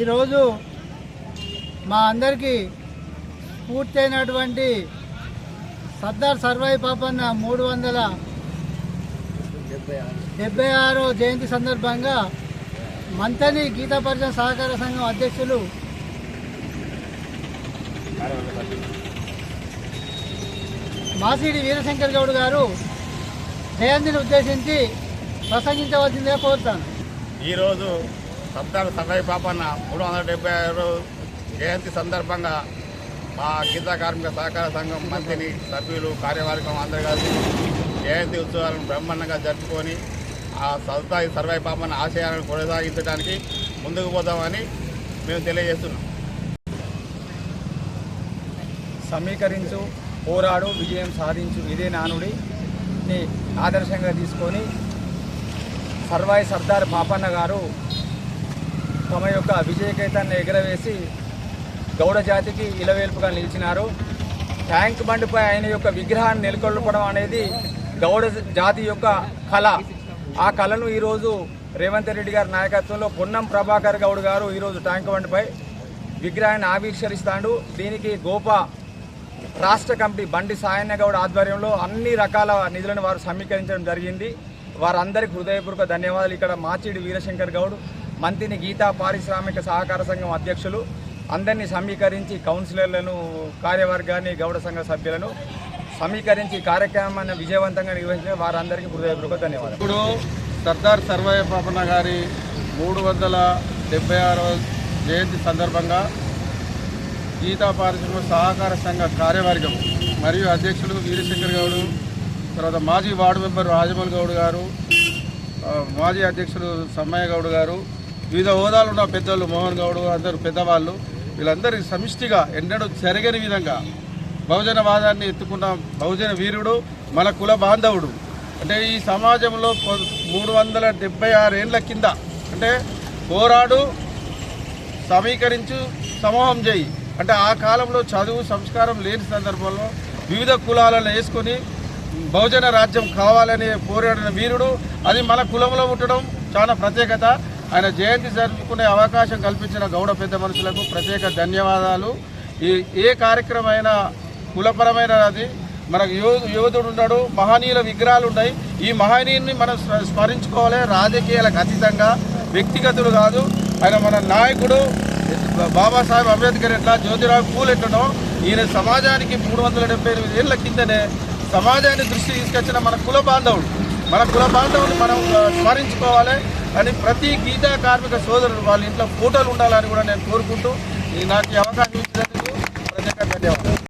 ఈరోజు మా అందరికీ పూర్తయినటువంటి సర్దార్ సర్వాయి పాపన్న 376వ జయంతి సందర్భంగా మంతని గీతా పరిషత్ సహకార సంఘం అధ్యక్షులు మాసిడి వీరశంకర్ గౌడ్ గారు జయంతిని ఉద్దేశించి ప్రసంగించవలసిందిగా కోరుతాను. ఈరోజు సర్దార్ సర్వాయి పాపన్న 376 జయంతి సందర్భంగా మా గీతా కార్మిక సహకార సంఘం మంత్రిని సభ్యులు కార్యవర్గం అందరూ కలిసి జయంతి ఉత్సవాలను బ్రహ్మాండంగా జరుపుకొని ఆ సర్దార్ సర్వాయి పాపన్న ఆశయాలను కొనసాగించడానికి ముందుకు పోదామని మేము తెలియజేస్తున్నాం. సమీకరించు, పోరాడు, విజయం సాధించు ఇదే నానుడిని ఆదర్శంగా తీసుకొని సర్దార్ పాపన్న గారు తమ యొక్క విజయకేతాన్ని ఎగరవేసి గౌడ జాతికి ఇలవేల్పుగా నిలిచినారు. ట్యాంక్ బండ్పై ఆయన యొక్క విగ్రహాన్ని నెలకొల్పడం అనేది గౌడ జాతి యొక్క కళ. ఆ కళను ఈరోజు రేవంత్ రెడ్డి గారి నాయకత్వంలో పొన్నం ప్రభాకర్ గౌడ్ గారు ఈరోజు ట్యాంక్ బండ్పై విగ్రహాన్ని ఆవిష్కరిస్తాడు. దీనికి గోపా రాష్ట్ర కమిటీ బండి సాయన్న గౌడ్ ఆధ్వర్యంలో అన్ని రకాల నిధులను వారు సమీకరించడం జరిగింది. వారందరికీ హృదయపూర్వక ధన్యవాదాలు. ఇక్కడ మాచిడి వీరశంకర్ గౌడ్ మంత్రిని గీతా పారిశ్రామిక సహకార సంఘం అధ్యక్షులు అందరినీ సమీకరించి కౌన్సిలర్లను, కార్యవర్గాన్ని, గౌడ సంఘ సభ్యులను సమీకరించి కార్యక్రమాన్ని విజయవంతంగా నిర్వహించిన వారందరికీ హృదయపూర్వక ధన్యవాదాలు. ఇప్పుడు సర్దార్ సర్వాయి పాపన్న గారి 376వ జయంతి సందర్భంగా గీతా పారిశ్రామిక సహకార సంఘ కార్యవర్గం మరియు అధ్యక్షుడు వీరశంకర్ గౌడ్, తర్వాత మాజీ వార్డు మెంబర్ రాజమౌళి గౌడ్ గారు, మాజీ అధ్యక్షుడు సమ్మయ్య గౌడ్ గారు, వివిధ హోదాలు ఉన్న పెద్దలు మోహన్ గౌడ్, అందరూ పెద్దవాళ్ళు, వీళ్ళందరికీ సమిష్టిగా ఎన్నడూ జరగని విధంగా బహుజనవాదాన్ని ఎత్తుకున్న బహుజన వీరుడు, మన కుల బాంధవుడు. అంటే ఈ సమాజంలో 376 ఏళ్ల కింద అంటే పోరాడు, సమీకరించు, సమూహం చేయి అంటే ఆ కాలంలో చదువు సంస్కారం లేని సందర్భంలో వివిధ కులాలను వేసుకొని బహుజన రాజ్యం కావాలని పోరాడిన వీరుడు. అది మన కులంలో ఉండడం చాలా ప్రత్యేకత. ఆయన జయంతి జరుపుకునే అవకాశం కల్పించిన గౌడ పెద్ద మనుషులకు ప్రత్యేక ధన్యవాదాలు. ఏ కార్యక్రమమైనా కులపరమైనది. మనకు యోధుడు ఉన్నాడు, మహనీయుల విగ్రహాలు ఉన్నాయి. ఈ మహనీయుని మనం స్మరించుకోవాలి. రాజకీయాలకు అతీతంగా, వ్యక్తిగతులు కాదు. ఆయన మన నాయకుడు బాబాసాహెబ్ అంబేద్కర్ ఎట్లా, జ్యోతిరావు పూల్ ఎట్లనో ఈయన సమాజానికి 378 ఏళ్ల కిందనే సమాజాన్ని దృష్టి తీసుకొచ్చిన మన కుల బాంధవుడు. మన కుల బాంధవుని మనం స్మరించుకోవాలి అని ప్రతి గీతా కార్మిక సోదరులు వాళ్ళ ఇంట్లో ఫోటోలు ఉండాలని కూడా నేను కోరుకుంటూ నాకు అవకాశం ఇచ్చినందుకు ప్రత్యేక ధన్యవాదాలు.